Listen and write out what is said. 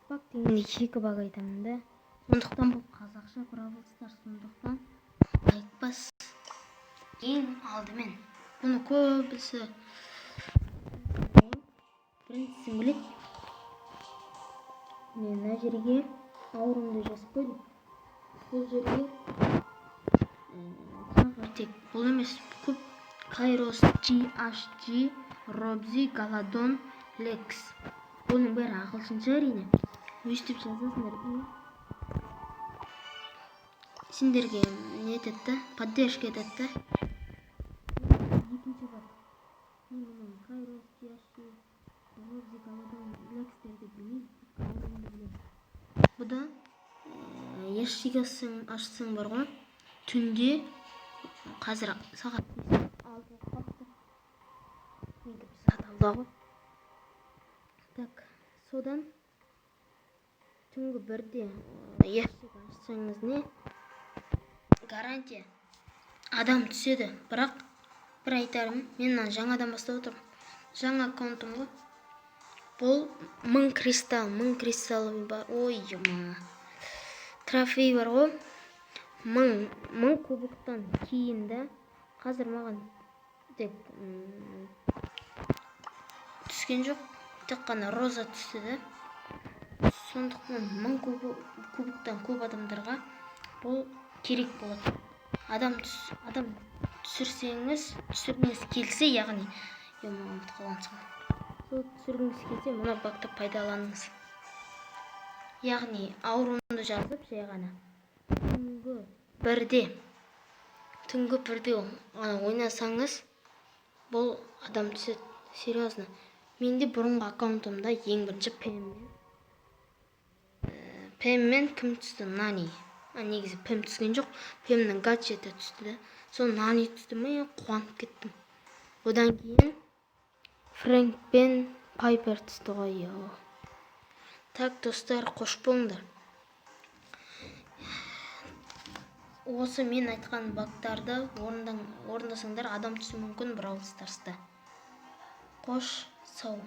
бак дегенде 2 бак айтамын да. Сондықтан бұл қазақша Бравл Старс, сондықтан айтпас. Ең алдымен бұны көбісі біріншісін біледі. Мен мына жерге аурумды жазып қойдым. Бұл жерге тек бұл емес, көп Кайрос, GHG, Робзи, Галадон, Лекс. Бұның бәрі ағылшынша әрине. Өйстіп жазасыңдар. Сендерге не етеді, поддержка етеді. Екінші бар. Мен бұның Кайрос, GHG, Робзи, Галадон, Лекстерді білмеймін. Бұда ешшіге ашсың бар ғой. Түнде қазір сағат 6 қалыпты. Мен кіп сағат 6 ғой. Так, содан түнгі 1-де ешшіге ашсаңыз не? Гарантия адам түседі. Бірақ бір айтарым, мен жаңадан бастап отырмын. Жаңа аккаунтым ғой. Бұл 1000 кристалл бар. Ой, трофей бар ғой. 1000 кубоктан кейін де қазір маған тек түскен жоқ. Тек қана роза түсті де. Сондықтан 1000 кубоктан көп адамдарға бұл керек болады. Адам түсіргіңіз келсе, яғни түсіргіңіз келсе, мұны бакты пайдаланыңыз. Яғни аурумды жазып жай ғана түнгі 1-де ойнасаңыз, бұл адам түседі. Серьезно. Менде бұрынғы аккаунтымда ең бірінші ПМмен кім түсті? Нани. Негізі ПМ түскен жоқ. ПМнің гаджеті түсті де. Сол Нани түсті ме, қуанып кеттім. Одан кейін Фрэнк пен Пайпер түсті ғой. Так, достар, қош болыңдар. Осы мен айтқан бактарды орындасаңдар, адам түсі мүмкін Бравл Старста. Қош, сау.